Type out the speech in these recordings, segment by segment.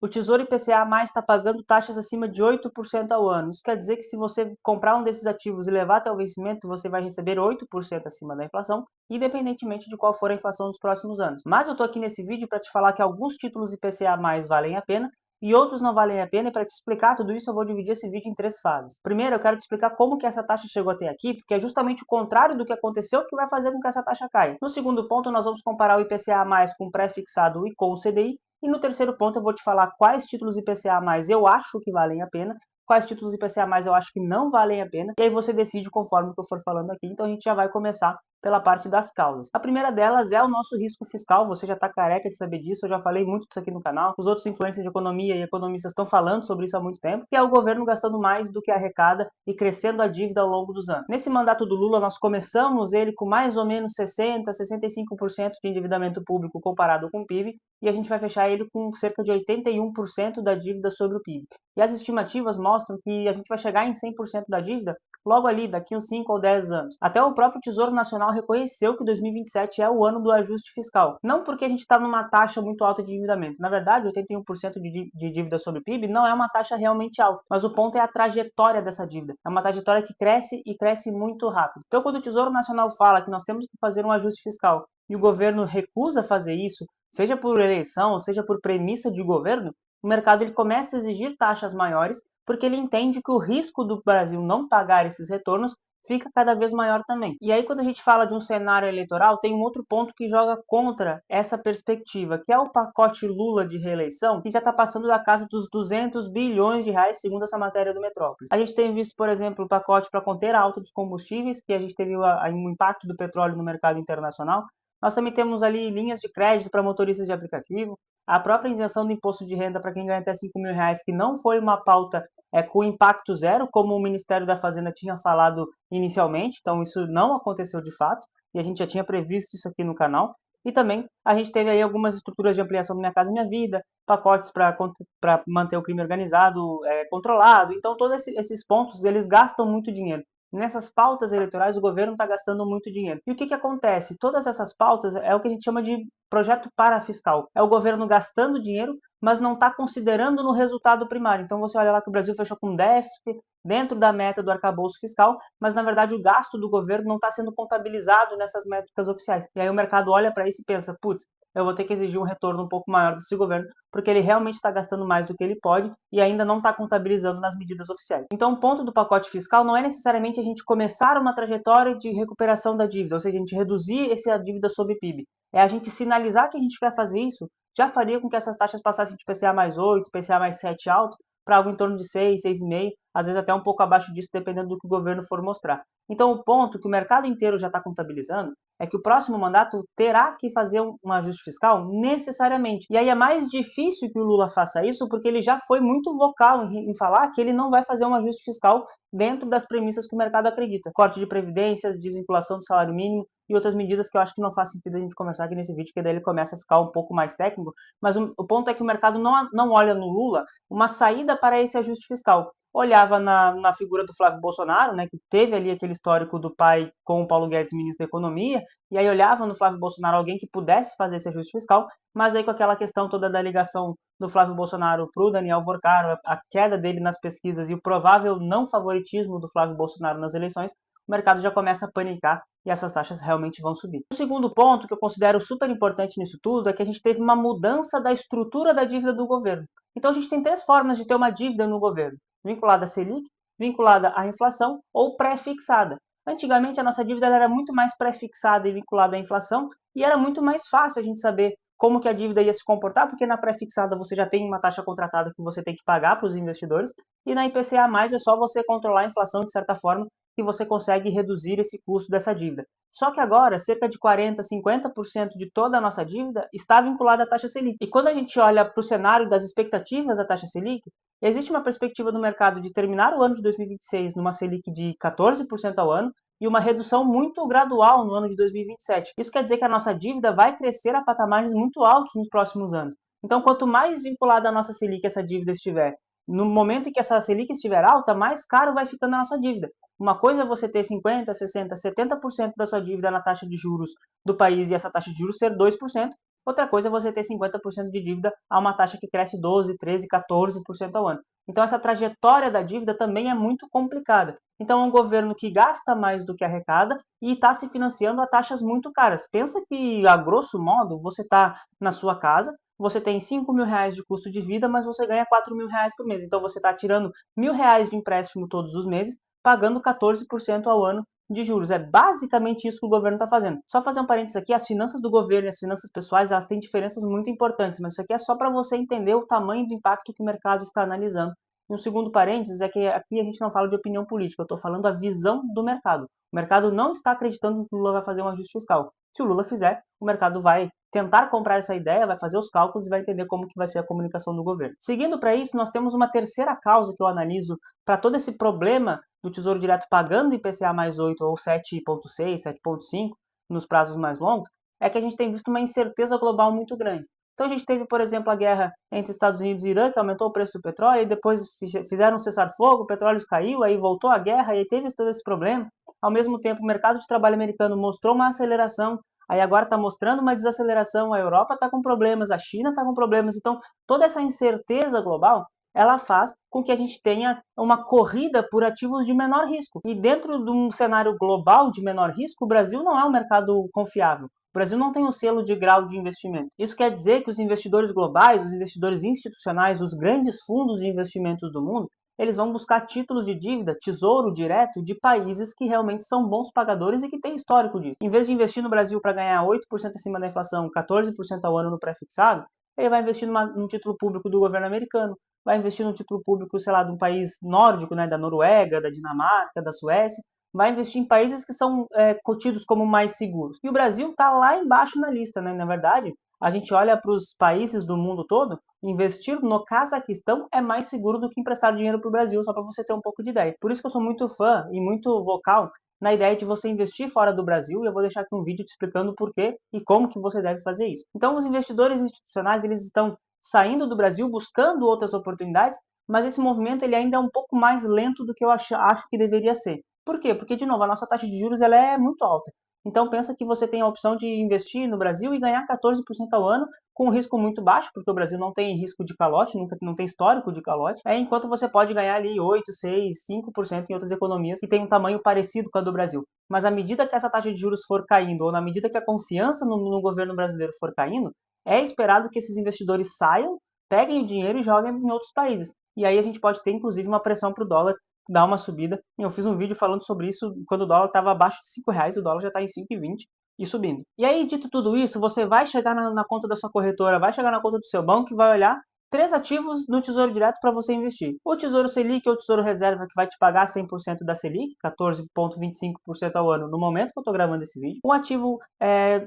O Tesouro IPCA+ está pagando taxas acima de 8% ao ano. Isso quer dizer que se você comprar um desses ativos e levar até o vencimento, você vai receber 8% acima da inflação, independentemente de qual for a inflação dos próximos anos. Mas eu estou aqui nesse vídeo para te falar que alguns títulos IPCA+ valem a pena e outros não valem a pena, e para te explicar tudo isso eu vou dividir esse vídeo em 3 fases. Primeiro, eu quero te explicar como que essa taxa chegou até aqui, porque é justamente o contrário do que aconteceu que vai fazer com que essa taxa caia. No segundo ponto, nós vamos comparar o IPCA+ com o pré-fixado e com o CDI, e no terceiro ponto eu vou te falar quais títulos IPCA+ eu acho que valem a pena, quais títulos IPCA+ eu acho que não valem a pena, e aí você decide conforme que eu for falando aqui. Então a gente já vai começar pela parte das causas. A primeira delas é o nosso risco fiscal. Você já está careca de saber disso, eu já falei muito disso aqui no canal. Os outros influencers de economia e economistas estão falando sobre isso há muito tempo, que é o governo gastando mais do que arrecada e crescendo a dívida ao longo dos anos. Nesse mandato do Lula, nós começamos ele com mais ou menos 60, 65% de endividamento público comparado com o PIB, e a gente vai fechar ele com cerca de 81% da dívida sobre o PIB. E as estimativas mostram que a gente vai chegar em 100% da dívida logo ali, daqui uns 5 ou 10 anos. Até o próprio Tesouro Nacional reconheceu que 2027 é o ano do ajuste fiscal. Não porque a gente está numa taxa muito alta de endividamento. Na verdade, 81% de dívida sobre o PIB não é uma taxa realmente alta. Mas o ponto é a trajetória dessa dívida. É uma trajetória que cresce e cresce muito rápido. Então, quando o Tesouro Nacional fala que nós temos que fazer um ajuste fiscal e o governo recusa fazer isso, seja por eleição ou seja por premissa de governo, o mercado ele começa a exigir taxas maiores, porque ele entende que o risco do Brasil não pagar esses retornos fica cada vez maior também. E aí, quando a gente fala de um cenário eleitoral, tem um outro ponto que joga contra essa perspectiva, que é o pacote Lula de reeleição, que já está passando da casa dos 200 bilhões de reais, segundo essa matéria do Metrópolis. A gente tem visto, por exemplo, o pacote para conter a alta dos combustíveis, que a gente teve o impacto do petróleo no mercado internacional. Nós também temos ali linhas de crédito para motoristas de aplicativo, a própria isenção do imposto de renda para quem ganha até 5 mil reais, que não foi uma pauta com impacto zero, como o Ministério da Fazenda tinha falado inicialmente, então isso não aconteceu de fato, e a gente já tinha previsto isso aqui no canal. E também a gente teve aí algumas estruturas de ampliação do Minha Casa Minha Vida, pacotes para manter o crime organizado controlado. Então todos esses pontos, eles gastam muito dinheiro. Nessas pautas eleitorais, o governo está gastando muito dinheiro. E o que acontece? Todas essas pautas é o que a gente chama de projeto parafiscal. É o governo gastando dinheiro, mas não está considerando no resultado primário. Então você olha lá que o Brasil fechou com déficit dentro da meta do arcabouço fiscal, mas na verdade o gasto do governo não está sendo contabilizado nessas métricas oficiais. E aí o mercado olha para isso e pensa, putz, eu vou ter que exigir um retorno um pouco maior desse governo, porque ele realmente está gastando mais do que ele pode e ainda não está contabilizando nas medidas oficiais. Então o ponto do pacote fiscal não é necessariamente a gente começar uma trajetória de recuperação da dívida, ou seja, a gente reduzir essa dívida sobre PIB. É a gente sinalizar que a gente quer fazer isso, já faria com que essas taxas passassem de IPCA+8, IPCA+7 alto, para algo em torno de 6, 6,5, às vezes até um pouco abaixo disso, dependendo do que o governo for mostrar. Então o ponto que o mercado inteiro já está contabilizando é que o próximo mandato terá que fazer um ajuste fiscal necessariamente. E aí é mais difícil que o Lula faça isso, porque ele já foi muito vocal em falar que ele não vai fazer um ajuste fiscal dentro das premissas que o mercado acredita. Corte de previdências, desvinculação do salário mínimo e outras medidas que eu acho que não faz sentido a gente conversar aqui nesse vídeo, porque daí ele começa a ficar um pouco mais técnico. Mas o ponto é que o mercado não olha no Lula uma saída para esse ajuste fiscal. Olhava na figura do Flávio Bolsonaro, né, que teve ali aquele histórico do pai com o Paulo Guedes, ministro da Economia, e aí olhava no Flávio Bolsonaro alguém que pudesse fazer esse ajuste fiscal, mas aí com aquela questão toda da ligação do Flávio Bolsonaro para o Daniel Vorcaro, a queda dele nas pesquisas e o provável não favoritismo do Flávio Bolsonaro nas eleições, o mercado já começa a panicar e essas taxas realmente vão subir. O segundo ponto que eu considero super importante nisso tudo é que a gente teve uma mudança da estrutura da dívida do governo. Então a gente tem 3 formas de ter uma dívida no governo: vinculada à Selic, vinculada à inflação ou pré-fixada. Antigamente a nossa dívida era muito mais pré-fixada e vinculada à inflação, e era muito mais fácil a gente saber como que a dívida ia se comportar, porque na pré-fixada você já tem uma taxa contratada que você tem que pagar para os investidores, e na IPCA+, é só você controlar a inflação de certa forma que você consegue reduzir esse custo dessa dívida. Só que agora, cerca de 40%, 50% de toda a nossa dívida está vinculada à taxa Selic. E quando a gente olha para o cenário das expectativas da taxa Selic, existe uma perspectiva no mercado de terminar o ano de 2026 numa Selic de 14% ao ano e uma redução muito gradual no ano de 2027. Isso quer dizer que a nossa dívida vai crescer a patamares muito altos nos próximos anos. Então, quanto mais vinculada a nossa Selic essa dívida estiver, no momento em que essa Selic estiver alta, mais caro vai ficando a nossa dívida. Uma coisa é você ter 50%, 60%, 70% da sua dívida na taxa de juros do país e essa taxa de juros ser 2%, Outra coisa é você ter 50% de dívida a uma taxa que cresce 12, 13, 14% ao ano. Então essa trajetória da dívida também é muito complicada. Então é um governo que gasta mais do que arrecada e está se financiando a taxas muito caras. Pensa que, a grosso modo, você está na sua casa, você tem 5 mil reais de custo de vida, mas você ganha 4 mil reais por mês. Então você está tirando R$ 1.000 de empréstimo todos os meses, pagando 14% ao ano de juros. É basicamente isso que o governo está fazendo. Só fazer um parênteses aqui, as finanças do governo e as finanças pessoais, elas têm diferenças muito importantes, mas isso aqui é só para você entender o tamanho do impacto que o mercado está analisando. E um segundo parênteses é que aqui a gente não fala de opinião política, eu estou falando a visão do mercado. O mercado não está acreditando que o Lula vai fazer um ajuste fiscal. Se o Lula fizer, o mercado vai tentar comprar essa ideia, vai fazer os cálculos e vai entender como que vai ser a comunicação do governo. Seguindo para isso, nós temos uma terceira causa que eu analiso para todo esse problema do Tesouro Direto pagando IPCA mais 8 ou 7,6, 7,5 nos prazos mais longos, é que a gente tem visto uma incerteza global muito grande. Então a gente teve, por exemplo, a guerra entre Estados Unidos e Irã, que aumentou o preço do petróleo, e depois fizeram um cessar-fogo, o petróleo caiu, aí voltou a guerra, e aí teve todo esse problema. Ao mesmo tempo, o mercado de trabalho americano mostrou uma aceleração, aí agora está mostrando uma desaceleração, a Europa está com problemas, a China está com problemas, então toda essa incerteza global, ela faz com que a gente tenha uma corrida por ativos de menor risco. E dentro de um cenário global de menor risco, o Brasil não é um mercado confiável. O Brasil não tem um selo de grau de investimento. Isso quer dizer que os investidores globais, os investidores institucionais, os grandes fundos de investimentos do mundo, eles vão buscar títulos de dívida, tesouro direto, de países que realmente são bons pagadores e que têm histórico disso. Em vez de investir no Brasil para ganhar 8% acima da inflação, 14% ao ano no pré-fixado, ele vai investir num título público do governo americano, vai investir num título público, sei lá, de um país nórdico, né, da Noruega, da Dinamarca, da Suécia, vai investir em países que são cotidos como mais seguros. E o Brasil está lá embaixo na lista, né? Na verdade, a gente olha para os países do mundo todo, investir no Cazaquistão é mais seguro do que emprestar dinheiro para o Brasil, só para você ter um pouco de ideia. Por isso que eu sou muito fã e muito vocal na ideia de você investir fora do Brasil, e eu vou deixar aqui um vídeo te explicando o porquê e como que você deve fazer isso. Então, os investidores institucionais, eles estão saindo do Brasil, buscando outras oportunidades, mas esse movimento ele ainda é um pouco mais lento do que eu acho que deveria ser. Por quê? Porque, de novo, a nossa taxa de juros ela é muito alta. Então, pensa que você tem a opção de investir no Brasil e ganhar 14% ao ano, com um risco muito baixo, porque o Brasil não tem risco de calote, não tem histórico de calote, enquanto você pode ganhar ali 8, 6, 5% em outras economias que têm um tamanho parecido com a do Brasil. Mas à medida que essa taxa de juros for caindo, ou na medida que a confiança no governo brasileiro for caindo, é esperado que esses investidores saiam, peguem o dinheiro e joguem em outros países. E aí a gente pode ter, inclusive, uma pressão para o dólar dar uma subida. Eu fiz um vídeo falando sobre isso quando o dólar estava abaixo de R$ 5, o dólar já está em 5,20 e subindo. E aí, dito tudo isso, você vai chegar na conta da sua corretora, vai chegar na conta do seu banco e vai olhar 3 ativos no Tesouro Direto para você investir. O Tesouro Selic ou o Tesouro Reserva, que vai te pagar 100% da Selic, 14,25% ao ano no momento que eu estou gravando esse vídeo. Um ativo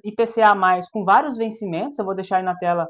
IPCA+, com vários vencimentos, eu vou deixar aí na tela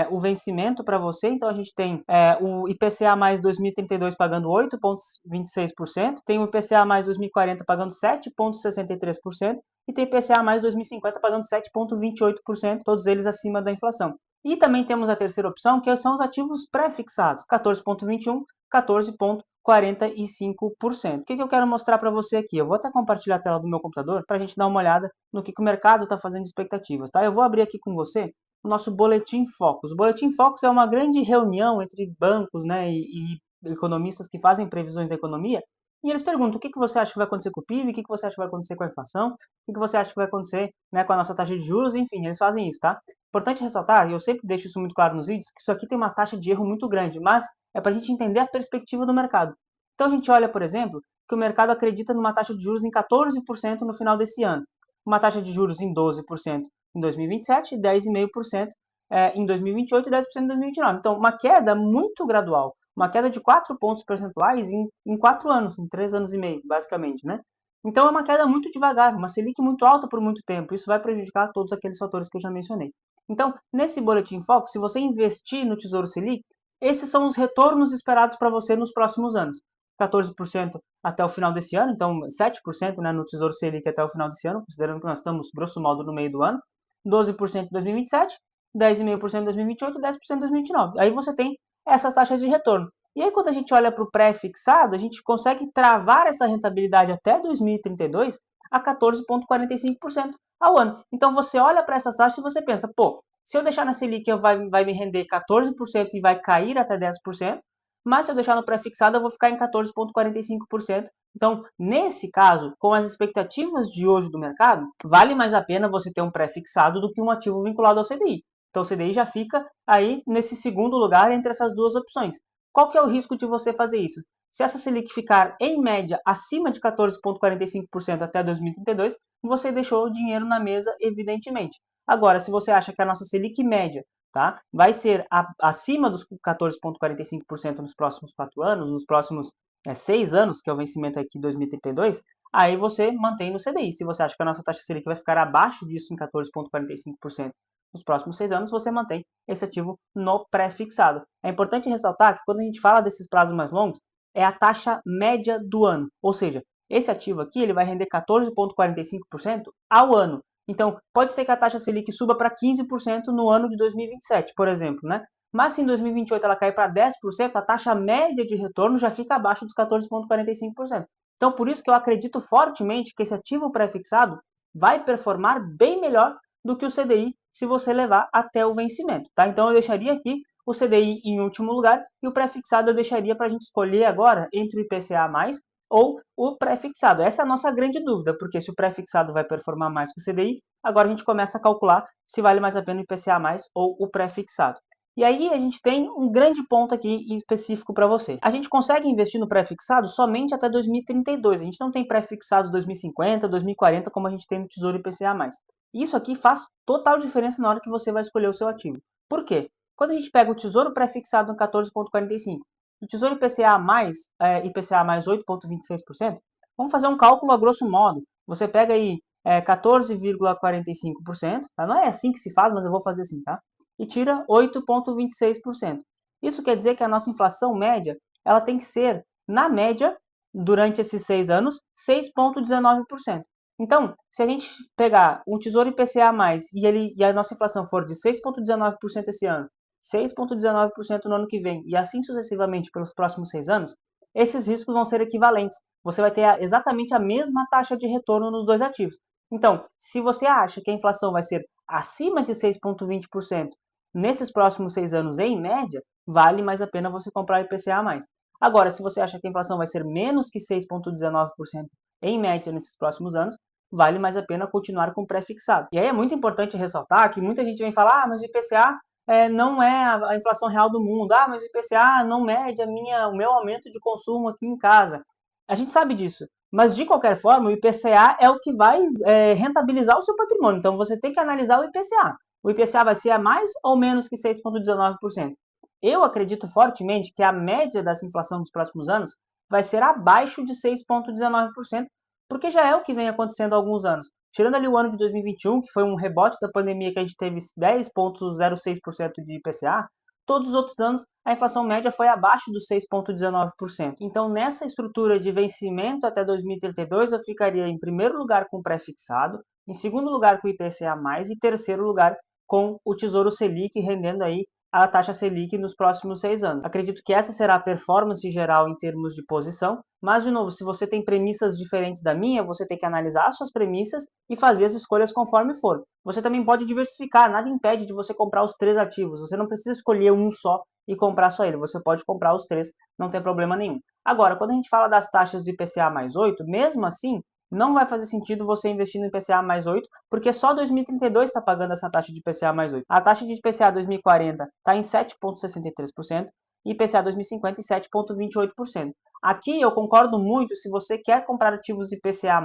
o vencimento para você. Então a gente tem o IPCA mais 2032 pagando 8,26%, tem o IPCA mais 2040 pagando 7,63% e tem o IPCA mais 2050 pagando 7,28%, todos eles acima da inflação. E também temos a terceira opção, que são os ativos pré-fixados, 14,21%, 14,45%. O que eu quero mostrar para você aqui? Eu vou até compartilhar a tela do meu computador para a gente dar uma olhada no que o mercado está fazendo de expectativas, tá? Eu vou abrir aqui com você o nosso Boletim Focus. O Boletim Focus é uma grande reunião entre bancos, né, e economistas que fazem previsões da economia, e eles perguntam o que você acha que vai acontecer com o PIB, o que você acha que vai acontecer com a inflação, o que você acha que vai acontecer, né, com a nossa taxa de juros, enfim, eles fazem isso, tá? Importante ressaltar, e eu sempre deixo isso muito claro nos vídeos, que isso aqui tem uma taxa de erro muito grande, mas é para a gente entender a perspectiva do mercado. Então a gente olha, por exemplo, que o mercado acredita numa taxa de juros em 14% no final desse ano, uma taxa de juros em 12% em 2027, 10,5% em 2028 e 10% em 2029. Então, uma queda muito gradual, uma queda de 4 pontos percentuais em 4 anos, em 3 anos e meio, basicamente, né? Então, é uma queda muito devagar, uma Selic muito alta por muito tempo. Isso vai prejudicar todos aqueles fatores que eu já mencionei. Então, nesse Boletim Foco, se você investir no Tesouro Selic, esses são os retornos esperados para você nos próximos anos. 14% até o final desse ano, então 7%, né, no Tesouro Selic até o final desse ano, considerando que nós estamos, grosso modo, no meio do ano, 12% em 2027, 10,5% em 2028 e 10% em 2029. Aí você tem essas taxas de retorno. E aí, quando a gente olha para o pré-fixado, a gente consegue travar essa rentabilidade até 2032 a 14,45% ao ano. Então, você olha para essas taxas e você pensa, pô, Se eu deixar na Selic, vai me render 14% e vai cair até 10%, mas se eu deixar no pré-fixado, eu vou ficar em 14,45%. Então, nesse caso, com as expectativas de hoje do mercado, vale mais a pena você ter um pré-fixado do que um ativo vinculado ao CDI. Então, o CDI já fica aí nesse segundo lugar entre essas duas opções. Qual que é o risco de você fazer isso? Se essa Selic ficar, em média, acima de 14,45% até 2032, você deixou o dinheiro na mesa, evidentemente. Agora, se você acha que a nossa Selic média, tá, vai ser acima dos 14,45% nos próximos 4 anos, nos próximos 6 anos, que é o vencimento aqui em 2032, aí você mantém no CDI. Se você acha que a nossa taxa Selic vai ficar abaixo disso em 14,45% nos próximos 6 anos, você mantém esse ativo no pré-fixado. É importante ressaltar que quando a gente fala desses prazos mais longos, é a taxa média do ano, ou seja, esse ativo aqui ele vai render 14,45% ao ano. Então, pode ser que a taxa Selic suba para 15% no ano de 2027, por exemplo, né? Mas se em 2028 ela cair para 10%, a taxa média de retorno já fica abaixo dos 14,45%. Então, por isso que eu acredito fortemente que esse ativo pré-fixado vai performar bem melhor do que o CDI se você levar até o vencimento, tá? Então, eu deixaria aqui o CDI em último lugar e o pré-fixado eu deixaria para a gente escolher agora entre o IPCA+, ou o pré-fixado. Essa é a nossa grande dúvida, porque se o pré-fixado vai performar mais que o CDI, agora a gente começa a calcular se vale mais a pena o IPCA+, ou o pré-fixado. E aí a gente tem um grande ponto aqui em específico para você. A gente consegue investir no pré-fixado somente até 2032. A gente não tem pré-fixado 2050, 2040 como a gente tem no Tesouro IPCA+. Isso aqui faz total diferença na hora que você vai escolher o seu ativo. Por quê? Quando a gente pega o Tesouro pré-fixado no 14,45, o Tesouro IPCA mais 8,26%, vamos fazer um cálculo a grosso modo. Você pega aí 14,45%, tá? Não é assim que se faz, mas eu vou fazer assim, tá? E tira 8,26%. Isso quer dizer que a nossa inflação média, ela tem que ser, na média, durante esses 6 anos, 6,19%. Então, se a gente pegar um Tesouro IPCA+, e a nossa inflação for de 6,19% esse ano, 6,19% no ano que vem, e assim sucessivamente pelos próximos 6 anos, esses riscos vão ser equivalentes. Você vai ter exatamente a mesma taxa de retorno nos dois ativos. Então, se você acha que a inflação vai ser acima de 6,20% nesses próximos 6 anos em média, vale mais a pena você comprar o IPCA+. Agora, se você acha que a inflação vai ser menos que 6,19% em média nesses próximos anos, vale mais a pena continuar com o pré-fixado. E aí é muito importante ressaltar que muita gente vem falar, mas o IPCA não é a inflação real do mundo. Ah, mas o IPCA não mede o meu aumento de consumo aqui em casa. A gente sabe disso. Mas, de qualquer forma, o IPCA é o que vai rentabilizar o seu patrimônio. Então, você tem que analisar o IPCA. O IPCA vai ser a mais ou menos que 6,19%. Eu acredito fortemente que a média dessa inflação dos próximos anos vai ser abaixo de 6,19%, porque já é o que vem acontecendo há alguns anos. Tirando ali o ano de 2021, que foi um rebote da pandemia que a gente teve 10,06% de IPCA, todos os outros anos a inflação média foi abaixo dos 6,19%. Então, nessa estrutura de vencimento até 2032, eu ficaria em primeiro lugar com o pré-fixado, em segundo lugar com o IPCA+, e terceiro lugar com o Tesouro Selic, rendendo aí a taxa Selic nos próximos 6 anos. Acredito que essa será a performance geral em termos de posição, mas, de novo, se você tem premissas diferentes da minha, você tem que analisar as suas premissas e fazer as escolhas conforme for. Você também pode diversificar, nada impede de você comprar os 3 ativos, você não precisa escolher um só e comprar só ele, você pode comprar os 3, não tem problema nenhum. Agora, quando a gente fala das taxas do IPCA mais 8, mesmo assim, não vai fazer sentido você investir no IPCA mais 8, porque só 2032 está pagando essa taxa de IPCA mais 8. A taxa de IPCA 2040 está em 7,63% e IPCA 2050 em 7,28%. Aqui eu concordo muito se você quer comprar ativos IPCA+,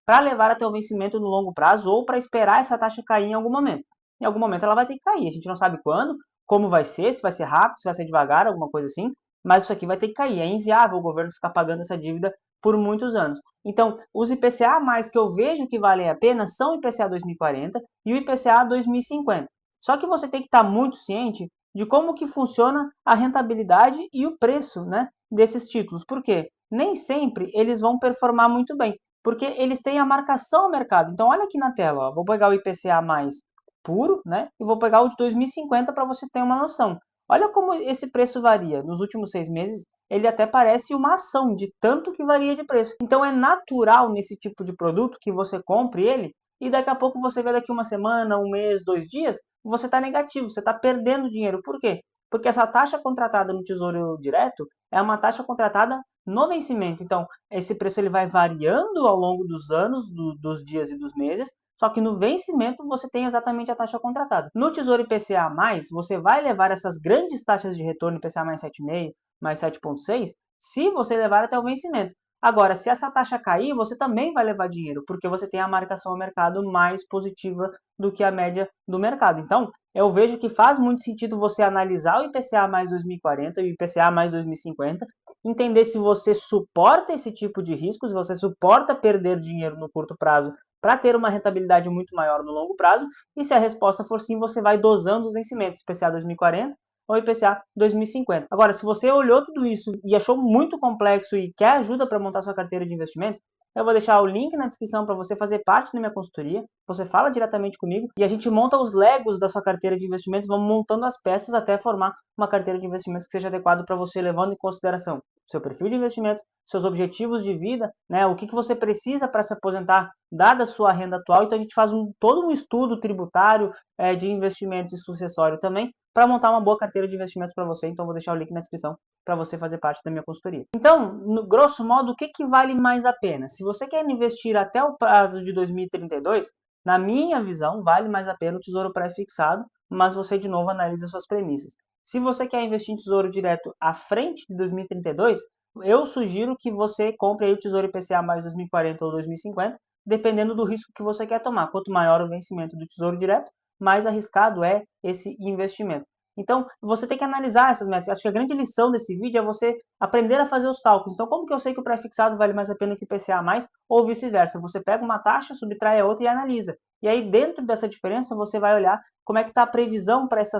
para levar até o vencimento no longo prazo ou para esperar essa taxa cair em algum momento. Em algum momento ela vai ter que cair, a gente não sabe quando, como vai ser, se vai ser rápido, se vai ser devagar, alguma coisa assim, mas isso aqui vai ter que cair. É inviável o governo ficar pagando essa dívida por muitos anos. Então, os IPCA mais que eu vejo que valem a pena são o IPCA 2040 e o IPCA 2050. Só que você tem que estar muito ciente de como que funciona a rentabilidade e o preço, né, desses títulos. Por quê? Nem sempre eles vão performar muito bem, porque eles têm a marcação ao mercado. Então, olha aqui na tela, ó, vou pegar o IPCA mais puro, né, e vou pegar o de 2050 para você ter uma noção. Olha como esse preço varia. Nos últimos 6 meses, ele até parece uma ação de tanto que varia de preço. Então é natural nesse tipo de produto que você compre ele e daqui a pouco você vê daqui uma semana, um mês, 2 dias, você está negativo, você está perdendo dinheiro. Por quê? Porque essa taxa contratada no Tesouro Direto é uma taxa contratada no vencimento. Então, esse preço ele vai variando ao longo dos anos, dos dias e dos meses, só que no vencimento você tem exatamente a taxa contratada. No Tesouro IPCA+, você vai levar essas grandes taxas de retorno, IPCA mais 7,5, mais 7,6, se você levar até o vencimento. Agora, se essa taxa cair, você também vai levar dinheiro, porque você tem a marcação ao mercado mais positiva do que a média do mercado. Então, eu vejo que faz muito sentido você analisar o IPCA mais 2040 e o IPCA mais 2050, entender se você suporta esse tipo de risco, se você suporta perder dinheiro no curto prazo para ter uma rentabilidade muito maior no longo prazo, e se a resposta for sim, você vai dosando os vencimentos, IPCA 2040 ou IPCA 2050. Agora, se você olhou tudo isso e achou muito complexo e quer ajuda para montar sua carteira de investimentos, eu vou deixar o link na descrição para você fazer parte da minha consultoria. Você fala diretamente comigo e a gente monta os legos da sua carteira de investimentos, vamos montando as peças até formar uma carteira de investimentos que seja adequada para você, levando em consideração seu perfil de investimentos, seus objetivos de vida, né, o que você precisa para se aposentar, dada a sua renda atual. Então a gente faz todo um estudo tributário de investimentos e sucessório também, para montar uma boa carteira de investimentos para você. Então, vou deixar o link na descrição para você fazer parte da minha consultoria. Então, no grosso modo, o que vale mais a pena? Se você quer investir até o prazo de 2032, na minha visão, vale mais a pena o Tesouro Pré-fixado, mas você, de novo, analisa suas premissas. Se você quer investir em Tesouro Direto à frente de 2032, eu sugiro que você compre aí o Tesouro IPCA mais 2040 ou 2050, dependendo do risco que você quer tomar. Quanto maior o vencimento do Tesouro Direto, mais arriscado é esse investimento. Então, você tem que analisar essas metas. Acho que a grande lição desse vídeo é você aprender a fazer os cálculos. Então, como que eu sei que o pré-fixado vale mais a pena que o IPCA+, ou vice-versa? Você pega uma taxa, subtrai a outra e analisa. E aí, dentro dessa diferença, você vai olhar como é que está a previsão para esse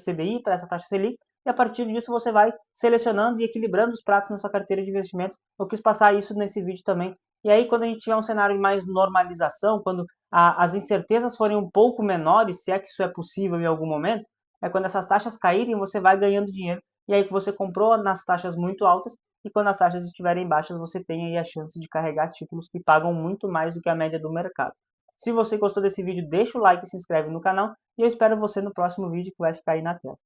CDI, para essa taxa Selic, e a partir disso você vai selecionando e equilibrando os pratos na sua carteira de investimentos. Eu quis passar isso nesse vídeo também. E aí, quando a gente tiver um cenário de mais normalização, quando as incertezas forem um pouco menores, se é que isso é possível em algum momento, é quando essas taxas caírem, você vai ganhando dinheiro. E aí que você comprou nas taxas muito altas, e quando as taxas estiverem baixas, você tem aí a chance de carregar títulos que pagam muito mais do que a média do mercado. Se você gostou desse vídeo, deixa o like e se inscreve no canal, e eu espero você no próximo vídeo que vai ficar aí na tela.